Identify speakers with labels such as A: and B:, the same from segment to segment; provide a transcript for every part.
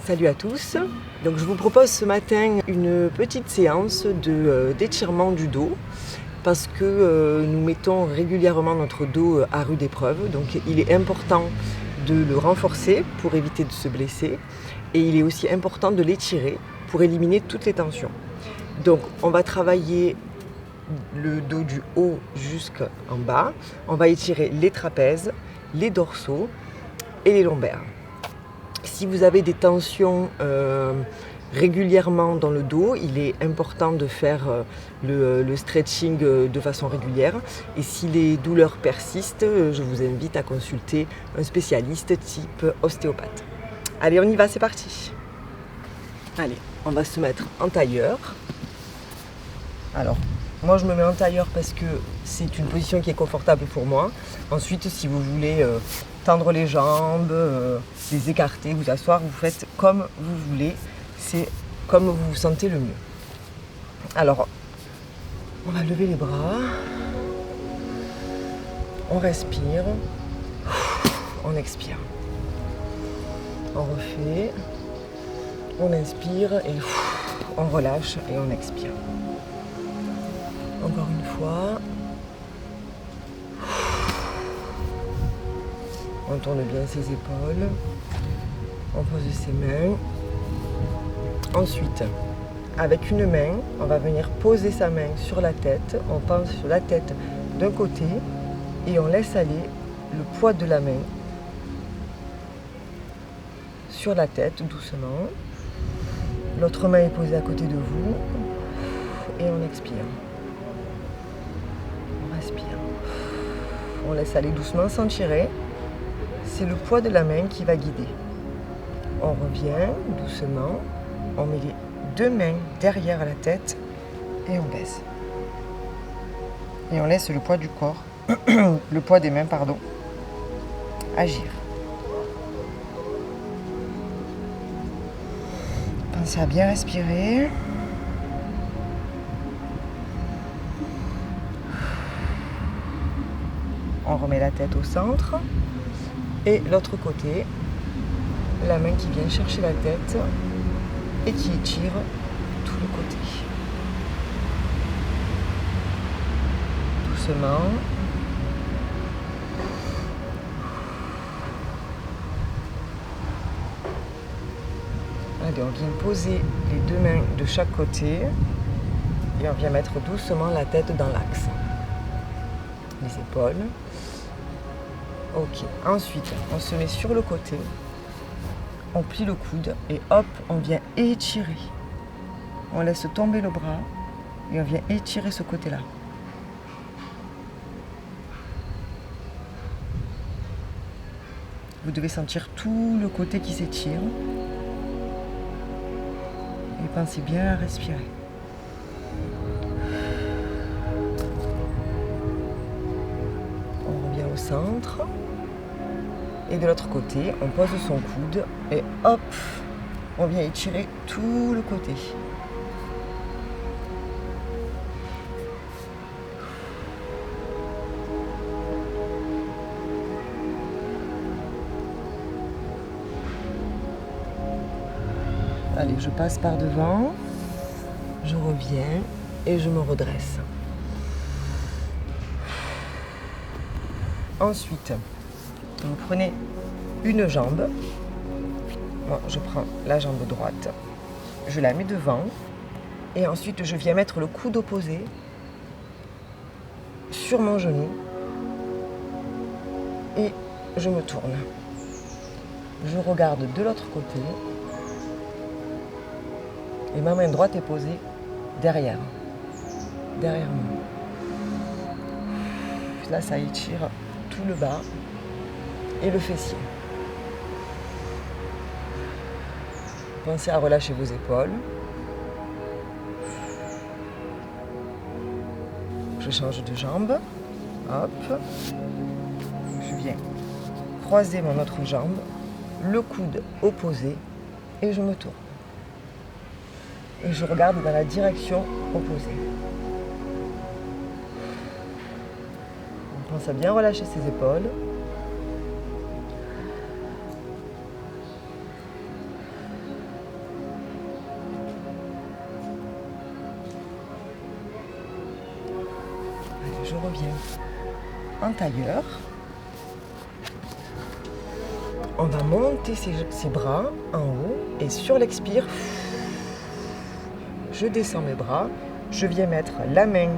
A: Salut à tous, donc je vous propose ce matin une petite séance d'étirement du dos parce que nous mettons régulièrement notre dos à rude épreuve, donc il est important de le renforcer pour éviter de se blesser et il est aussi important de l'étirer pour éliminer toutes les tensions. Donc on va travailler le dos du haut jusqu'en bas, on va étirer les trapèzes, les dorsaux et les lombaires. Si vous avez des tensions régulièrement dans le dos, il est important de faire le stretching de façon régulière. Et si les douleurs persistent, je vous invite à consulter un spécialiste type ostéopathe. Allez, on y va, c'est parti. Allez, on va se mettre en tailleur. Alors, moi je me mets en tailleur parce que c'est une position qui est confortable pour moi. Ensuite, si vous voulez tendre les jambes, les écarter, vous asseoir, vous faites comme vous voulez. C'est comme vous vous sentez le mieux. Alors, on va lever les bras. On respire. On expire. On refait. On inspire et on relâche et on expire. Encore une fois. On tourne bien ses épaules. On pose ses mains. Ensuite, avec une main, on va venir poser sa main sur la tête. On pense sur la tête d'un côté et on laisse aller le poids de la main sur la tête doucement. L'autre main est posée à côté de vous et on expire. On respire. On laisse aller doucement sans tirer. C'est le poids de la main qui va guider. On revient doucement. On met les deux mains derrière la tête et on baisse. Et on laisse le poids du corps, le poids des mains, pardon, agir. Pensez à bien respirer. On remet la tête au centre. Et l'autre côté, la main qui vient chercher la tête et qui étire tout le côté. Doucement. Allez, on vient poser les deux mains de chaque côté et on vient mettre doucement la tête dans l'axe. Les épaules. Ok, ensuite on se met sur le côté, on plie le coude et hop, on vient étirer. On laisse tomber le bras et on vient étirer ce côté-là. Vous devez sentir tout le côté qui s'étire. Et pensez bien à respirer. On revient au centre. Et de l'autre côté, on pose son coude et hop, on vient étirer tout le côté. Allez, je passe par devant, je reviens et je me redresse. Ensuite, vous prenez une jambe. Moi, je prends la jambe droite, je la mets devant et ensuite je viens mettre le coude opposé sur mon genou et je me tourne. Je regarde de l'autre côté Et ma main droite est posée derrière moi. Là, ça étire tout le bas et le fessier. Pensez à relâcher vos épaules. Je change de jambe. Hop. Je viens croiser mon autre jambe, le coude opposé et je me tourne. Et je regarde dans la direction opposée. On pense à bien relâcher ses épaules. Allez, je reviens en tailleur. On va monter ses bras en haut et sur l'expire, je descends mes bras. Je viens mettre la main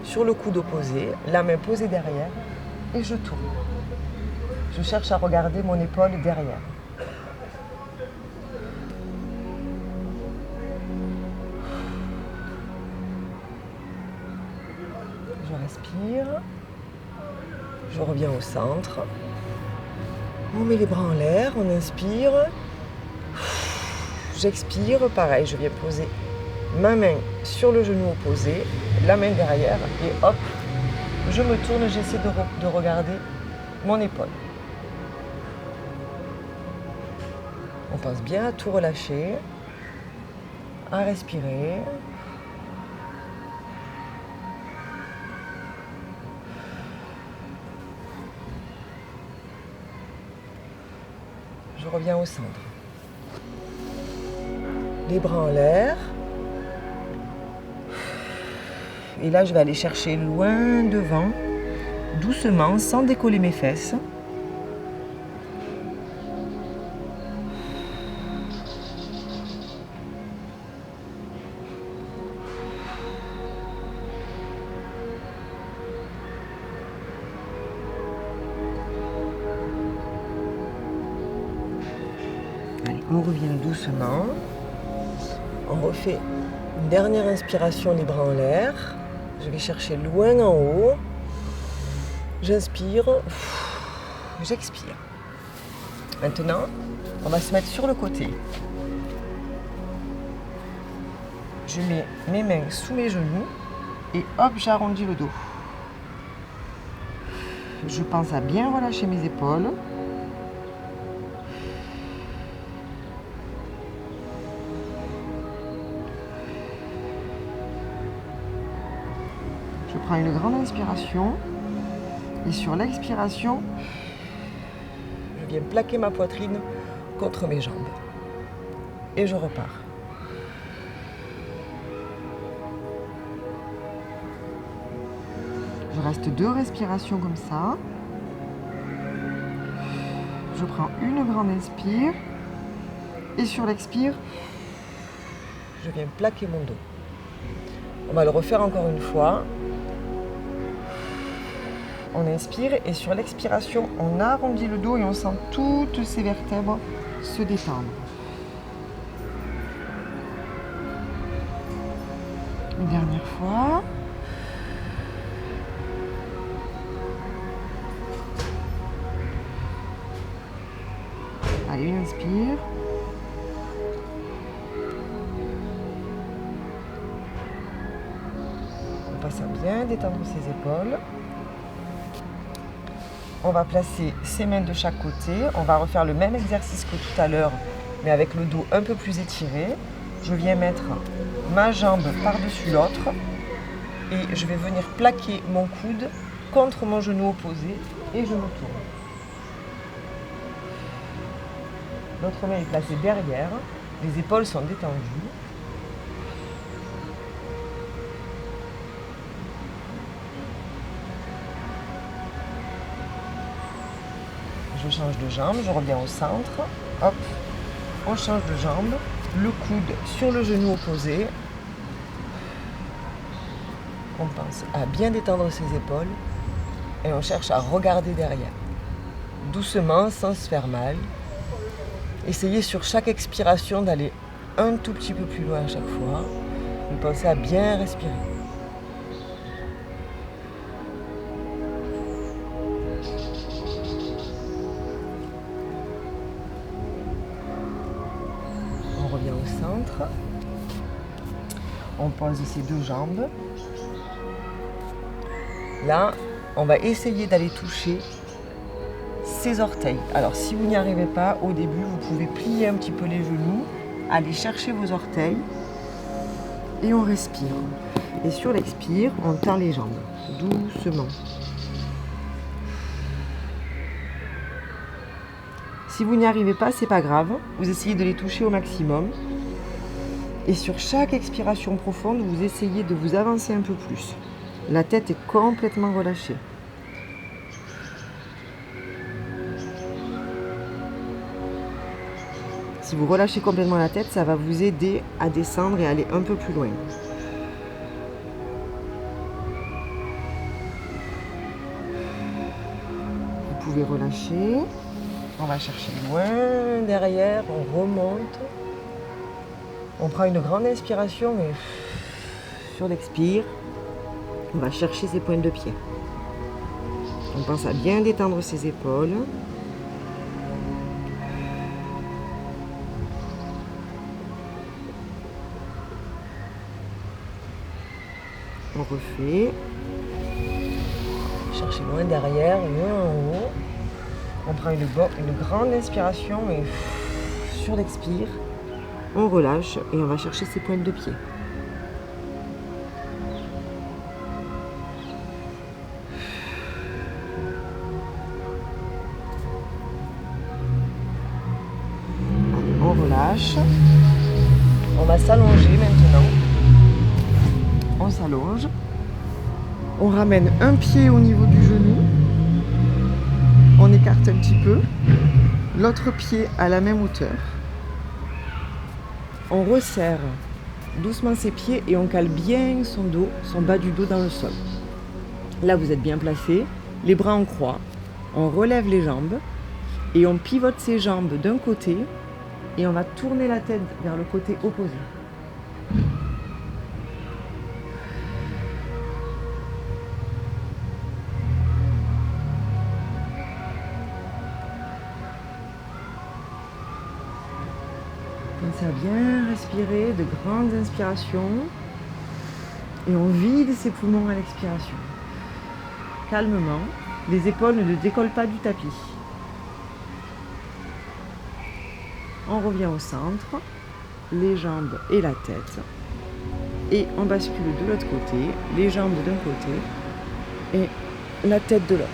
A: sur le coude opposé, la main posée derrière et je tourne. Je cherche à regarder mon épaule derrière. Je respire. Je reviens au centre. On met les bras en l'air, on inspire. J'expire, pareil, je viens poser ma main sur le genou opposé, la main derrière et hop, je me tourne, j'essaie de regarder mon épaule. On pense bien à tout relâcher, à respirer. Je reviens au centre. Les bras en l'air. Et là, je vais aller chercher loin devant, doucement, sans décoller mes fesses. Allez, on revient doucement. On refait une dernière inspiration, les bras en l'air. Je vais chercher loin en haut. J'inspire. J'expire. Maintenant, on va se mettre sur le côté. Je mets mes mains sous mes genoux et hop, j'arrondis le dos. Je pense à bien relâcher mes épaules. Je prends une grande inspiration et sur l'expiration, je viens plaquer ma poitrine contre mes jambes. Et je repars. Je reste 2 respirations comme ça. Je prends une grande inspire et sur l'expire, je viens plaquer mon dos. On va le refaire encore une fois. On inspire et sur l'expiration, on arrondit le dos et on sent toutes ces vertèbres se détendre. Une dernière fois. Allez, inspire. On passe à bien détendre ses épaules. On va placer ses mains de chaque côté. On va refaire le même exercice que tout à l'heure, mais avec le dos un peu plus étiré. Je viens mettre ma jambe par-dessus l'autre et je vais venir plaquer mon coude contre mon genou opposé et je me tourne. L'autre main est placée derrière, les épaules sont détendues. Je change de jambe, je reviens au centre. Hop, on change de jambe. Le coude sur le genou opposé. On pense à bien détendre ses épaules et on cherche à regarder derrière. Doucement, sans se faire mal. Essayez sur chaque expiration d'aller un tout petit peu plus loin à chaque fois. Mais pensez à bien respirer. On revient au centre. On pose ses deux jambes. Là, on va essayer d'aller toucher ses orteils. Alors si vous n'y arrivez pas, au début, vous pouvez plier un petit peu les genoux, aller chercher vos orteils et on respire. Et sur l'expire, on tend les jambes, doucement. Si vous n'y arrivez pas, c'est pas grave. Vous essayez de les toucher au maximum. Et sur chaque expiration profonde, vous essayez de vous avancer un peu plus. La tête est complètement relâchée. Si vous relâchez complètement la tête, ça va vous aider à descendre et aller un peu plus loin. Vous pouvez relâcher. On va chercher loin derrière, on remonte. On prend une grande inspiration et sur l'expire, on va chercher ses pointes de pied. On pense à bien détendre ses épaules. On refait. Cherchez loin derrière, loin en haut. On prend une grande inspiration et sur l'expire, on relâche et on va chercher ses pointes de pied. Allez, on relâche. On va s'allonger maintenant. On s'allonge. On ramène un pied au niveau du genou. On écarte un petit peu. L'autre pied à la même hauteur. On resserre doucement ses pieds et on cale bien son dos, son bas du dos dans le sol. Là, vous êtes bien placé. Les bras en croix. On relève les jambes et on pivote ses jambes d'un côté et on va tourner la tête vers le côté opposé. Pensez à bien respirer, de grandes inspirations. Et on vide ses poumons à l'expiration. Calmement, les épaules ne décollent pas du tapis. On revient au centre, les jambes et la tête. Et on bascule de l'autre côté, les jambes d'un côté et la tête de l'autre.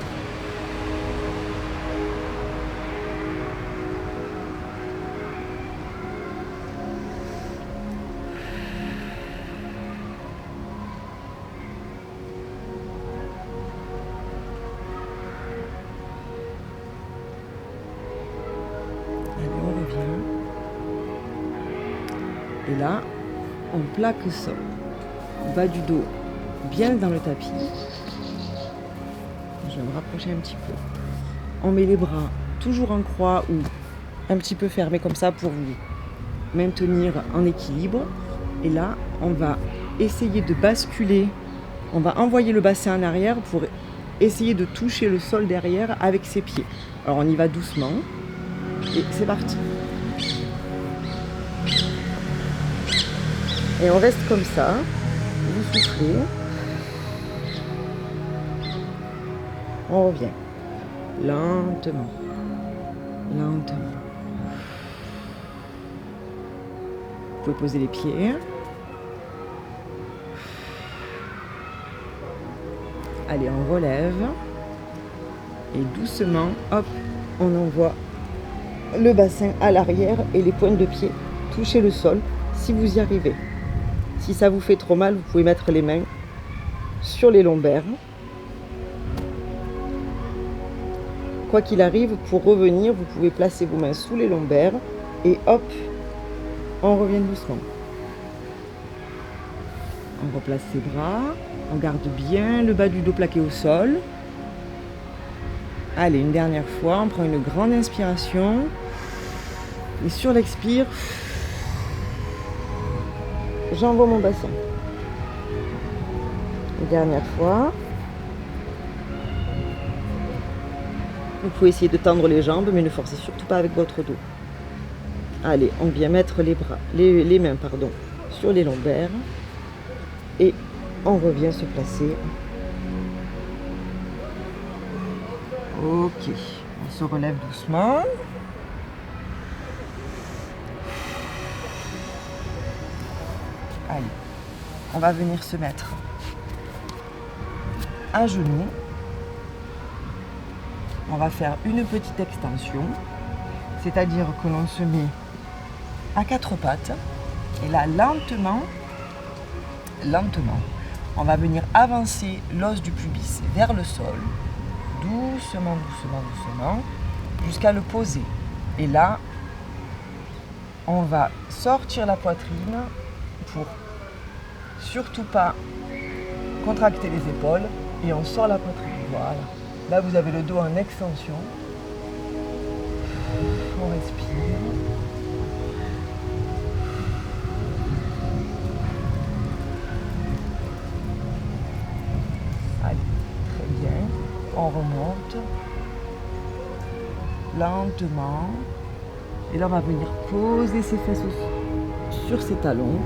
A: Et là, on plaque ça, bas du dos bien dans le tapis. Je vais me rapprocher un petit peu. On met les bras toujours en croix ou un petit peu fermés comme ça pour vous maintenir en équilibre. Et là, on va essayer de basculer. On va envoyer le bassin en arrière pour essayer de toucher le sol derrière avec ses pieds. Alors on y va doucement et c'est parti. Et on reste comme ça, vous soufflez. On revient. Lentement. Lentement. Vous pouvez poser les pieds. Allez, on relève. Et doucement, hop, on envoie le bassin à l'arrière et les pointes de pied toucher le sol si vous y arrivez. Si ça vous fait trop mal, vous pouvez mettre les mains sur les lombaires. Quoi qu'il arrive, pour revenir, vous pouvez placer vos mains sous les lombaires et hop, on revient doucement. On replace ses bras, on garde bien le bas du dos plaqué au sol. Allez, une dernière fois, on prend une grande inspiration et sur l'expire,
B: j'envoie mon bassin. Une dernière fois. Vous pouvez essayer de tendre les jambes, mais ne forcez surtout pas avec votre dos. Allez, on vient mettre les mains sur les lombaires et on revient se placer. Ok, on se relève doucement. Allez, on va venir se mettre à genoux. On va faire une petite extension, c'est-à-dire que l'on se met à quatre pattes et là lentement, on va venir avancer l'os du pubis vers le sol, doucement, jusqu'à le poser. Et là, on va sortir la poitrine pour surtout pas contracter les épaules et on sort la poitrine. Voilà. Là, vous avez le dos en extension. On respire. Allez, très bien. On remonte. Lentement. Et là, on va venir poser ses fesses aussi sur ses talons.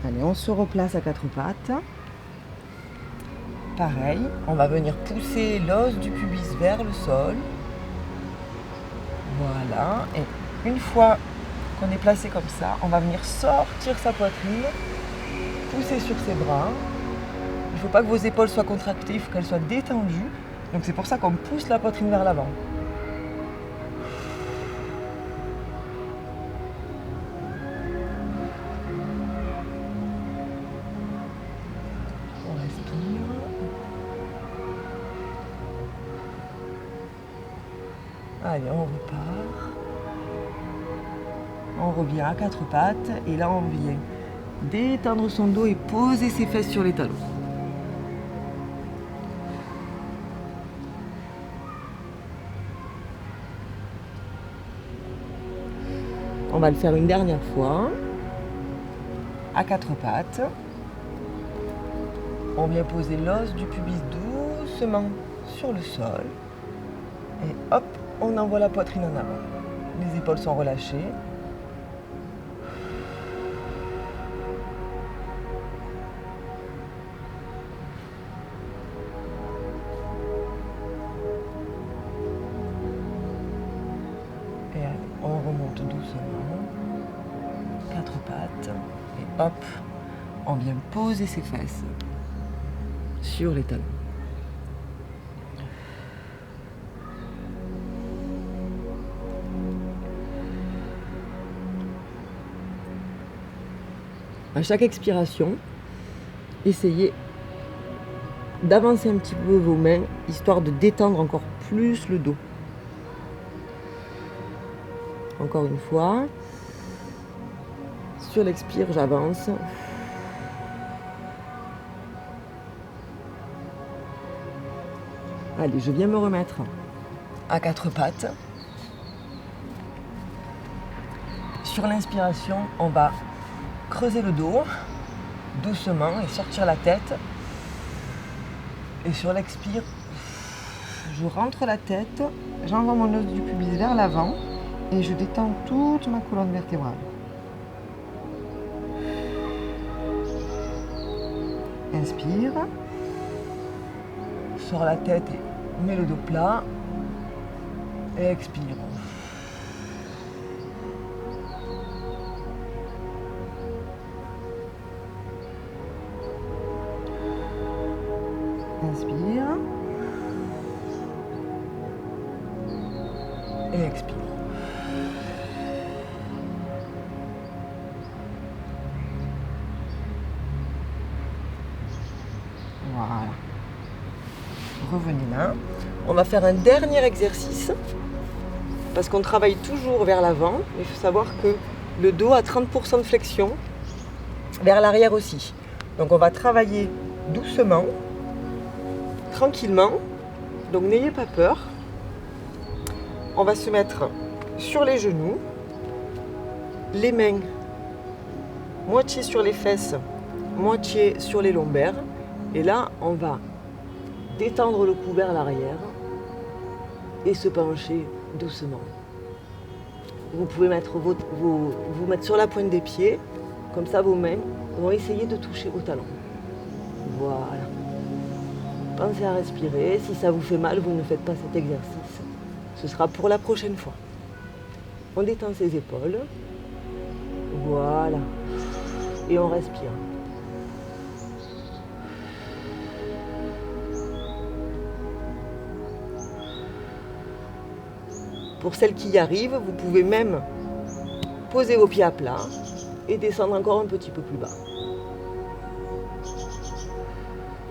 B: Allez, on se replace à quatre pattes. Pareil, on va venir pousser l'os du pubis vers le sol. Voilà. Et une fois qu'on est placé comme ça, on va venir sortir sa poitrine, pousser sur ses bras. Il ne faut pas que vos épaules soient contractées, il faut qu'elles soient détendues. Donc c'est pour ça qu'on pousse la poitrine vers l'avant. On respire. Allez, on repart. On revient à quatre pattes et là on vient détendre son dos et poser ses fesses sur les talons. On va le faire une dernière fois. À quatre pattes. On vient poser l'os du pubis doucement sur le sol. Et hop, on envoie la poitrine en avant. Les épaules sont relâchées. Et allez, on remonte doucement. Quatre pattes. Et hop, on vient poser ses fesses sur les talons. À chaque expiration, essayez d'avancer un petit peu vos mains, histoire de détendre encore plus le dos. Encore une fois. Sur l'expire, j'avance. Allez, je viens me remettre à quatre pattes. Sur l'inspiration, on va creuser le dos doucement et sortir la tête. Et sur l'expire, je rentre la tête, j'envoie mon os du pubis vers l'avant et je détends toute ma colonne vertébrale. Inspire, sors la tête et mets le dos plat et expire. Inspire et expire. Voilà. Revenez là. On va faire un dernier exercice parce qu'on travaille toujours vers l'avant. Il faut savoir que le dos a 30% de flexion, vers l'arrière aussi. Donc on va travailler doucement
A: tranquillement. Donc n'ayez pas peur. On va se mettre sur les genoux, les mains moitié sur les fesses, moitié sur les lombaires. Et là, on va détendre le cou vers l'arrière et se pencher doucement. Vous pouvez vous mettre sur la pointe des pieds, comme ça vos mains vont essayer de toucher au talon. Voilà. Pensez à respirer. Si ça vous fait mal, vous ne faites pas cet exercice. Ce sera pour la prochaine fois. On détend ses épaules. Voilà. Et on respire. Pour celles qui y arrivent, vous pouvez même poser vos pieds à plat et descendre encore un petit peu plus bas.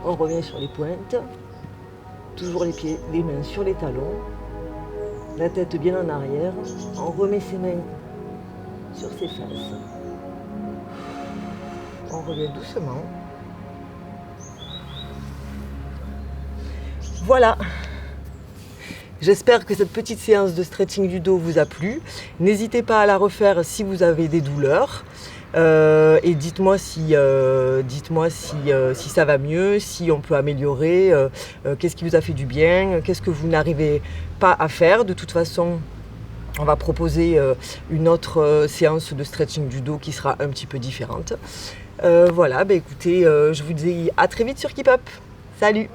A: On revient sur les pointes, toujours les mains sur les talons, la tête bien en arrière. On remet ses mains sur ses fesses. On revient doucement. Voilà. J'espère que cette petite séance de stretching du dos vous a plu. N'hésitez pas à la refaire si vous avez des douleurs. Et dites-moi si ça va mieux, si on peut améliorer, qu'est-ce qui vous a fait du bien, qu'est-ce que vous n'arrivez pas à faire. De toute façon, on va proposer une autre séance de stretching du dos qui sera un petit peu différente. Voilà, écoutez, je vous dis à très vite sur Keep Up. Salut!